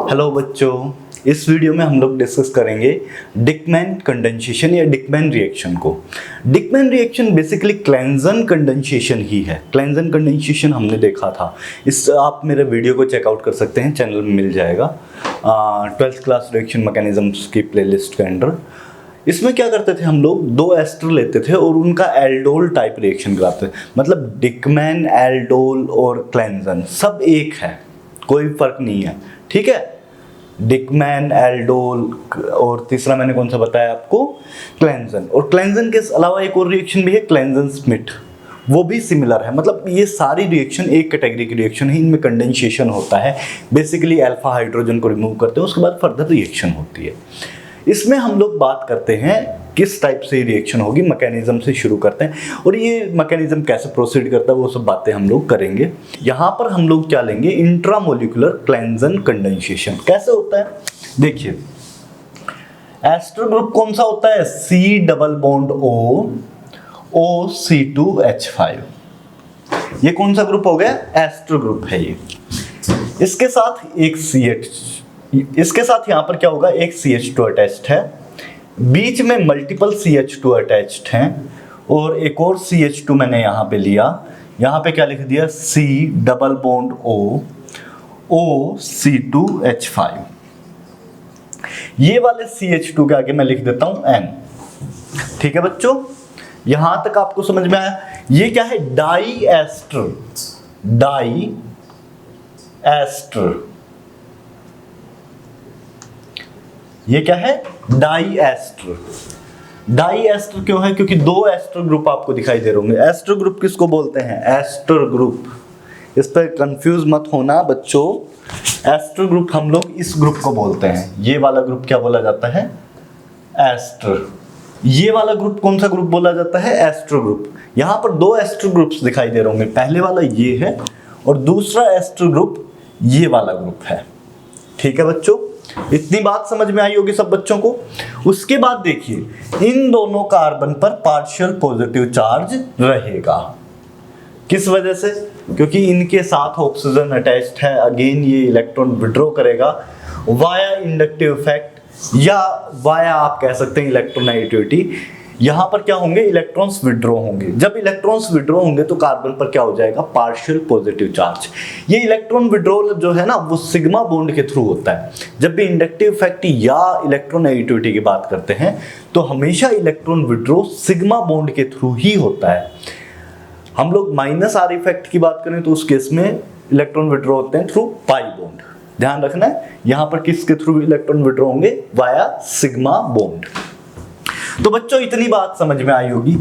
Hello बच्चों, इस video में हम लोग डिस्कस करेंगे डिकमैन कंडेंसेशन या डिकमैन रिएक्शन को। डिकमैन रिएक्शन बेसिकली क्लेंजन कंडेंसेशन ही है। क्लेंजन कंडेंसेशन हमने देखा था, इस आप मेरे वीडियो को चेकआउट कर सकते हैं, चैनल में मिल जाएगा 12th क्लास रिएक्शन मैकेनिज्म्स की प्लेलिस्ट के अंडर। इसमें क्या करते थे हम लोग, दो एस्टर लेते थे और उनका एल्डोल टाइप रिएक्शन कराते थे। मतलब डिकमैन, एल्डोल और क्लेंजन सब एक है, कोई फर्क नहीं है, ठीक है। डिकमैन, एल्डोल और तीसरा मैंने कौन सा बताया आपको, क्लेंजन। और क्लेंजन के अलावा एक और रिएक्शन भी है, क्लेंजन स्मिथ, वो भी सिमिलर है। मतलब ये सारी रिएक्शन एक कैटेगरी की रिएक्शन है, इनमें कंडेंसेशन होता है। बेसिकली अल्फा हाइड्रोजन को रिमूव करते हैं, उसके बाद फर्दर रिएक्शन होती है। इसमें हम लोग बात करते हैं किस टाइप से रिएक्शन होगी, मैकेनिज्म से शुरू करते हैं और ये मैकेनिज्म कैसे प्रोसीड करता है वो सब बातें हम लोग करेंगे। यहाँ पर हम लोग क्या लेंगे, इंट्रामोलिकुलर क्लेंजन कंडेंसेशन कैसे होता है। देखिए, एस्टर ग्रुप कौन सा होता है, C double bond O C2H5। ये कौन सा ग्रुप हो गया, एस्टर ग्रुप है ये। इसके साथ एक इसके साथ यहाँ पर क्या होगा, एक CH2 अटैच्ड है, बीच में मल्टीपल CH2 अटैच्ड हैं और एक और CH2 मैंने यहाँ पे लिया, यहाँ पे क्या लिख दिया, C double bond O C2H5। ये वाले CH2 के आगे मैं लिख देता हूँ N। ठीक है बच्चों, यहां तक आपको समझ में आया। ये क्या है, डाई एस्टर। ये क्या है, डाई एस्टर क्यों है, क्योंकि दो एस्टर ग्रुप आपको दिखाई दे रहे होंगे। एस्टर ग्रुप किसको बोलते हैं, एस्टर ग्रुप। इस पर कंफ्यूज मत होना बच्चों, एस्टर ग्रुप हम लोग इस ग्रुप को बोलते हैं। ये वाला ग्रुप क्या बोला जाता है, एस्टर। ये वाला ग्रुप कौन सा ग्रुप बोला जाता है, एस्टर ग्रुप। यहां पर दो एस्टर ग्रुप्स दिखाई दे रहे होंगे, पहले वाला ये है और दूसरा एस्टर ग्रुप ये वाला ग्रुप है। ठीक है बच्चों, इतनी बात समझ में आई होगी सब बच्चों को। उसके बाद देखिए, इन दोनों कार्बन पर पार्शियल पॉजिटिव चार्ज रहेगा। किस वजह से, क्योंकि इनके साथ ऑक्सीजन अटैच्ड है। अगेन ये इलेक्ट्रॉन विड्रॉ करेगा वाया इंडक्टिव इफेक्ट या वाया आप कह सकते हैं इलेक्ट्रोनेगेटिविटी। यहां पर क्या होंगे, इलेक्ट्रॉन्स विड्रॉ होंगे। जब इलेक्ट्रॉन्स विड्रॉ होंगे तो कार्बन पर क्या हो जाएगा, पार्शियल पॉजिटिव चार्ज। ये इलेक्ट्रॉन विड्रॉल जो है ना, वो सिग्मा बॉन्ड के थ्रू होता है। जब भी इंडक्टिव इफेक्ट या इलेक्ट्रोनेगेटिविटी की बात करते हैं तो हमेशा इलेक्ट्रॉन विड्रॉ सिग्मा बॉन्ड के थ्रू ही होता है। हम लोग माइनस आर इफेक्ट की बात करें तो उस केस में इलेक्ट्रॉन विड्रॉ होते हैं थ्रू पाई बॉन्ड। ध्यान रखना है, यहां पर किसके थ्रू इलेक्ट्रॉन विड्रॉ होंगे, वाया सिग्मा बॉन्ड। तो बच्चों इतनी बात समझ में आई होगी।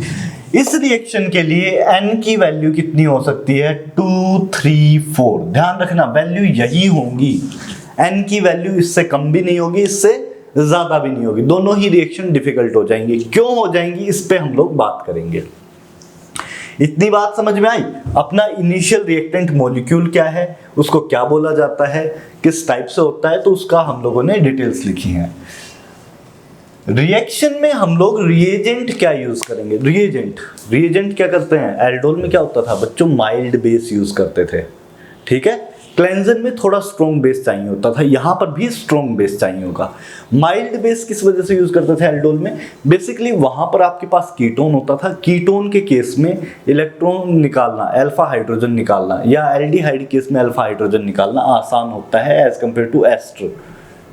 इस रिएक्शन के लिए N की वैल्यू कितनी हो सकती है, 2, 3, 4। ध्यान रखना, वैल्यू यही होंगी। N की वैल्यू इससे कम भी नहीं होगी, इससे ज्यादा भी नहीं होगी। दोनों ही रिएक्शन डिफिकल्ट हो जाएंगी। क्यों हो जाएंगी, इस पे हम लोग बात करेंगे। इतनी बात समझ में आई। अपना इनिशियल रिएक्टेंट मॉलिक्यूल क्या है, उसको क्या बोला जाता है, किस टाइप से होता है, तो उसका हम लोगों ने डिटेल्स लिखी हैं। रिएक्शन में हम लोग रिएजेंट क्या यूज करेंगे, रिएजेंट क्या करते हैं। एल्डोल में क्या होता था बच्चों, माइल्ड बेस यूज करते थे। ठीक है, क्लेंजन में थोड़ा स्ट्रॉन्ग बेस चाहिए होता था, यहां पर भी स्ट्रॉन्ग बेस चाहिए होगा। माइल्ड बेस किस वजह से यूज करते थे एल्डोल में, बेसिकली वहां पर आपके पास कीटोन होता था। कीटोन के केस में इलेक्ट्रॉन निकालना, अल्फा हाइड्रोजन निकालना, या एल्डिहाइड केस में अल्फा हाइड्रोजन निकालना आसान होता है एज कंपेयर टू एस्टर।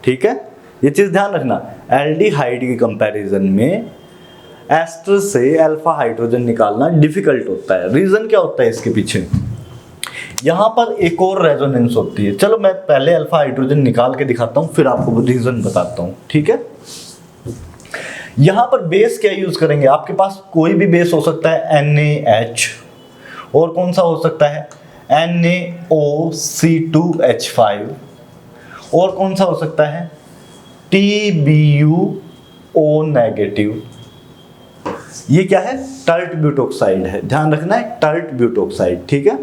ठीक है, ये चीज ध्यान रखना, एल्डिहाइड के कंपैरिजन में एस्टर से अल्फा हाइड्रोजन निकालना डिफिकल्ट होता है। रीजन क्या होता है इसके पीछे, यहां पर एक और रेजोनेंस होती है। चलो मैं पहले अल्फा हाइड्रोजन निकाल के दिखाता हूं, फिर आपको रीजन बताता हूं। ठीक है, यहां पर बेस क्या यूज करेंगे, आपके पास कोई भी बेस हो सकता है, NaH, और कौन सा हो सकता है, NaOC2H5, और कौन सा हो सकता है, TbUO नेगेटिव। ये क्या है, टर्ट ब्यूटोक्साइड है। ध्यान रखना है, टर्ट ब्यूटोक्साइड। ठीक है,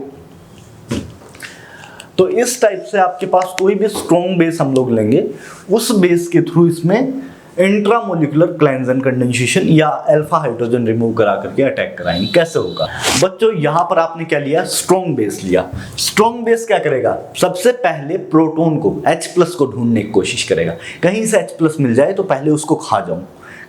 तो इस टाइप से आपके पास कोई भी स्ट्रॉन्ग बेस हम लोग लेंगे, उस बेस के थ्रू इसमें इंट्रामोलिकुलर क्लेंजन कंडेंसेशन या अल्फा हाइड्रोजन रिमूव करा करके अटैक कराएंगे। कैसे होगा बच्चों, यहां पर आपने क्या लिया, स्ट्रॉन्ग बेस लिया। स्ट्रॉन्ग बेस क्या करेगा, सबसे पहले प्रोटॉन को H+ को ढूंढने की कोशिश करेगा। कहीं से H+ मिल जाए तो पहले उसको खा जाऊं।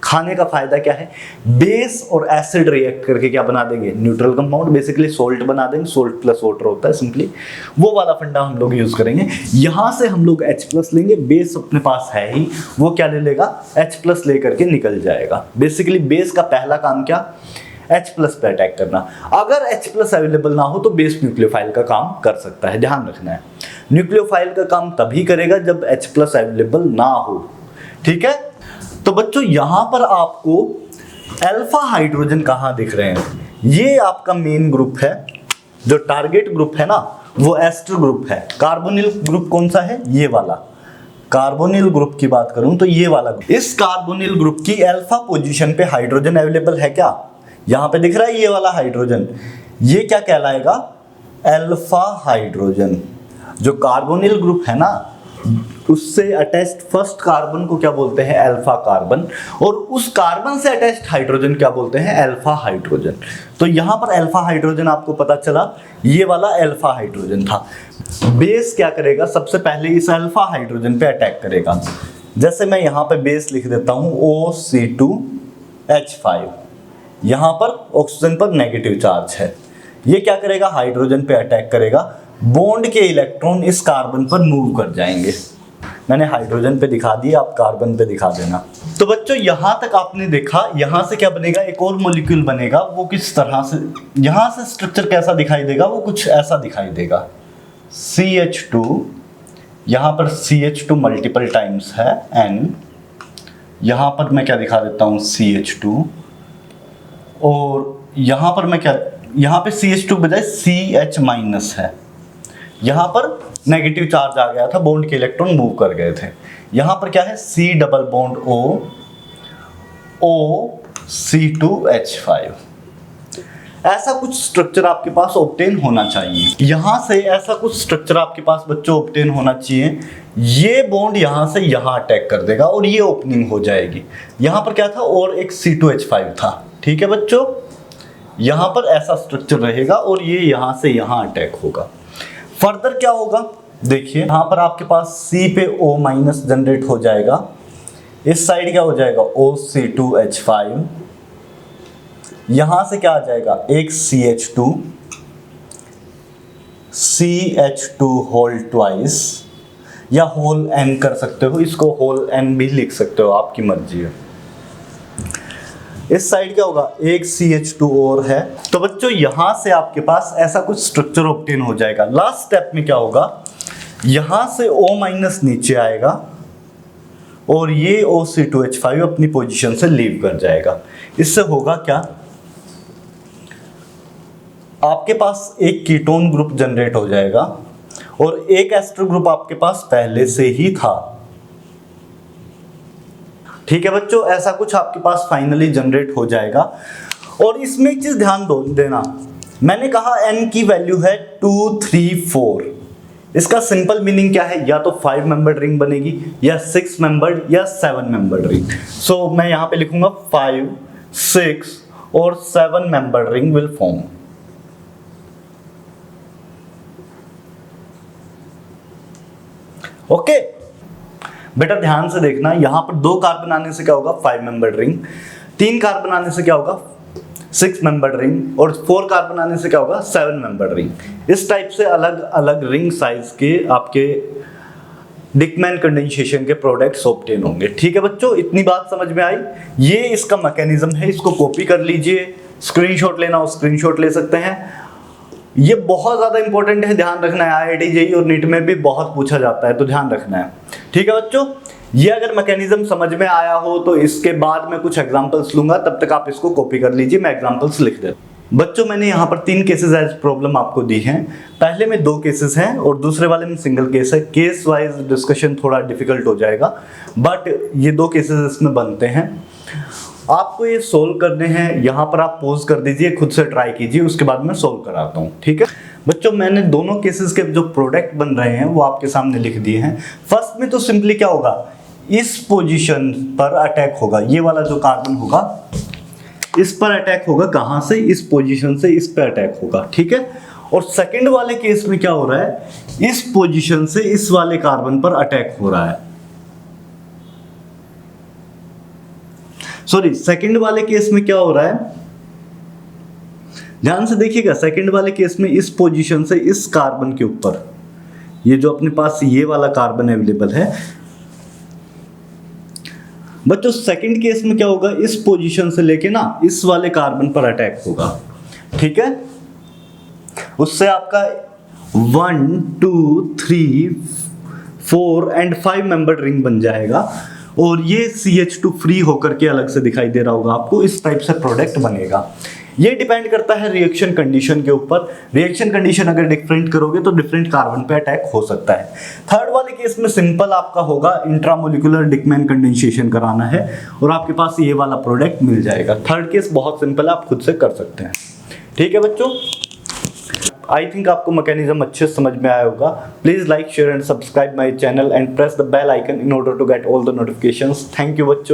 खाने का फायदा क्या है, बेस और एसिड रिएक्ट करके क्या बना देंगे, न्यूट्रल कंपाउंड, बेसिकली सोल्ट बना देंगे। सोल्ट प्लस वाटर होता है सिंपली, वो वाला फंडा हम लोग यूज करेंगे। यहां से हम लोग H+ लेंगे, बेस अपने पास है ही, वो क्या ले लेगा, H+ लेकर के निकल जाएगा। बेसिकली बेस का पहला काम क्या, H+ पे अटैक करना। अगर H+ अवेलेबल ना हो तो बेस न्यूक्लियोफाइल का काम कर सकता है, ध्यान रखना है। न्यूक्लियोफाइल का काम तभी करेगा जब H+ अवेलेबल ना हो, ठीक है। तो बच्चों यहां पर आपको अल्फा हाइड्रोजन कहां दिख रहे हैं, ये आपका मेन ग्रुप है। जो टारगेट ग्रुप है ना वो एस्टर ग्रुप है। कार्बोनिल ग्रुप कौन सा है, ये वाला। कार्बोनिल ग्रुप की बात करूं तो ये वाला। इस कार्बोनिल ग्रुप की अल्फा पोजीशन पे हाइड्रोजन अवेलेबल है क्या, यहां पे दिख रहा है ये वाला हाइड्रोजन, ये क्या कहलाएगा, अल्फा हाइड्रोजन। जो कार्बोनिल ग्रुप है ना उससे अटैच्ड फर्स्ट कार्बन को क्या बोलते हैं, अल्फा कार्बन, और उस कार्बन से अटैच्ड हाइड्रोजन क्या बोलते हैं, अल्फा हाइड्रोजन। तो यहां पर अल्फा हाइड्रोजन आपको पता चला, ये वाला अल्फा हाइड्रोजन था। बेस क्या करेगा, सबसे पहले इस अल्फा हाइड्रोजन पे अटैक करेगा। जैसे मैं यहां पे बेस लिख देता हूं OC2H5, यहां पर ऑक्सीजन पर नेगेटिव चार्ज है। ये क्या करेगा, हाइड्रोजन पे अटैक करेगा, बॉन्ड के इलेक्ट्रॉन इस कार्बन पर मूव कर जाएंगे। मैंने हाइड्रोजन पे दिखा दिया, आप कार्बन पे दिखा देना। तो बच्चों यहां तक आपने देखा, यहां से क्या बनेगा, एक और मॉलिक्यूल बनेगा। वो किस तरह से, यहां से स्ट्रक्चर कैसा दिखाई देगा, वो कुछ ऐसा दिखाई देगा, CH2, यहां पर CH2 मल्टीपल टाइम्स है N, यहां पर मैं क्या दिखा देता हूं CH2, और यहां पर मैं क्या, यहां पे CH2 बजाय CH- है। यहां पर नेगेटिव चार्ज आ गया था, बॉन्ड के इलेक्ट्रॉन मूव कर गए थे। यहां पर क्या है, C डबल बॉन्ड OC2H5। ऐसा कुछ स्ट्रक्चर आपके पास ऑब्टेन होना चाहिए। यहां से ऐसा कुछ स्ट्रक्चर आपके पास बच्चों ऑब्टेन होना चाहिए। ये बॉन्ड यहां से यहां अटैक कर देगा और ये ओपनिंग हो जाएगी। यहां पर क्या था, और एक C2H5 था, ठीक है बच्चों। यहां पर ऐसा स्ट्रक्चर रहेगा और ये यहां से यहां अटैक होगा। फर्दर क्या होगा, देखिए यहां पर आपके पास C पे O- जनरेट हो जाएगा, इस साइड क्या हो जाएगा, OC2H5, यहां से क्या आ जाएगा, एक CH2, CH2 होल ट्वाइस, या होल N कर सकते हो, इसको होल N भी लिख सकते हो, आपकी मर्जी है। इस साइड क्या होगा, एक CH2 और है। तो बच्चों यहां से आपके पास ऐसा कुछ स्ट्रक्चर ऑब्टेन हो जाएगा। लास्ट स्टेप में क्या होगा, यहां से O- नीचे आएगा और ये OC2H5 अपनी पोजीशन से लीव कर जाएगा। इससे होगा क्या, आपके पास एक कीटोन ग्रुप जनरेट हो जाएगा और एक एस्टर ग्रुप आपके पास पहले से ही था, ठीक है बच्चों। ऐसा कुछ आपके पास फाइनली जनरेट हो जाएगा। और इसमें एक चीज ध्यान देना, मैंने कहा N की वैल्यू है 2, 3, 4। इसका सिंपल मीनिंग क्या है, या तो 5 मेंबर्ड रिंग बनेगी, या 6 मेंबर्ड, या 7 मेंबर्ड रिंग। सो मैं यहां पे लिखूंगा 5, 6 और 7 membered ring will form. Okay बेटा ध्यान से देखना, यहां पर 2 कार्बन आने से क्या होगा, 5 मेंबर्ड रिंग, 3 कार्बन आने से क्या होगा, 6 मेंबर्ड रिंग, और 4 कार्बन आने से क्या होगा, 7 मेंबर्ड रिंग। इस टाइप से अलग अलग रिंग साइज के आपके डिकमैन कंडेंसेशन के प्रोडक्ट्स ऑब्टेन होंगे, ठीक है बच्चों। इतनी बात समझ में आई, ये इसका मैकेनिज्म है, इसको कॉपी कर लीजिए, स्क्रीनशॉट लेना हो स्क्रीनशॉट ले सकते हैं। ये बहुत ज्यादा इंपॉर्टेंट है, ध्यान रखना है, IIT JEE और नीट में भी बहुत पूछा जाता है, तो ध्यान रखना है, ठीक है बच्चों। ये अगर मैकेनिज्म समझ में आया हो तो इसके बाद मैं कुछ एग्जांपल्स लूंगा, तब तक आप इसको कॉपी कर लीजिए, मैं एग्जांपल्स लिख देता हूं। बच्चों मैंने यहाँ पर 3 केसेस एज प्रॉब्लम आपको दी हैं। पहले में 2 केसेस हैं और दूसरे वाले में सिंगल केस है। केस वाइज डिस्कशन थोड़ा डिफिकल्ट हो जाएगा, बट ये 2 केसेस इसमें बनते हैं। आपको ये सोल्व करने हैं, यहाँ पर आप पॉज कर दीजिए, खुद से ट्राई कीजिए, उसके बाद मैं सोल्व कराता हूँ, ठीक है बच्चों। मैंने दोनों केसेस के जो प्रोडक्ट बन रहे हैं वो आपके सामने लिख दिए हैं। फर्स्ट में तो सिंपली क्या होगा, इस पोजीशन पर अटैक होगा, ये वाला जो कार्बन होगा इस पर अटैक होगा। कहां से? इस पोजीशन से इस पे अटैक होगा, ठीक है। और सेकंड वाले केस में क्या हो रहा है, इस पोजीशन से इस वाले कार्बन पर अटैक हो रहा है। सॉरी, सेकंड वाले केस में क्या हो रहा है, ध्यान से देखिएगा। सेकंड वाले केस में इस पोजीशन से इस कार्बन के ऊपर, ये जो अपने पास ये वाला कार्बन अवेलेबल है बच्चों, सेकंड केस में क्या होगा, इस पोजीशन से लेके ना इस वाले कार्बन पर अटैक होगा, ठीक है। उससे आपका 1 2 3 4 एंड 5 मेंबर रिंग बन जाएगा और ये CH2 फ्री होकर के अलग से दिखाई दे रहा होगा आपको। इस टाइप से प्रोडक्ट बनेगा। ये डिपेंड करता है रिएक्शन कंडीशन के ऊपर। रिएक्शन कंडीशन अगर डिफरेंट करोगे तो डिफरेंट कार्बन पे अटैक हो सकता है। थर्ड वाले केस में सिंपल आपका होगा, इंट्रामोलिकुलर डिकमैन कंडेंसेशन कराना है और आपके पास ये वाला प्रोडक्ट मिल जाएगा। थर्ड केस बहुत सिंपल है, आप खुद से कर सकते हैं, ठीक है बच्चों। आई थिंक आपको मैकेनिज्म अच्छे से समझ में आया होगा। Please like, share and subscribe my channel and press the bell icon in order to get all the notifications. Thank you बच्चों।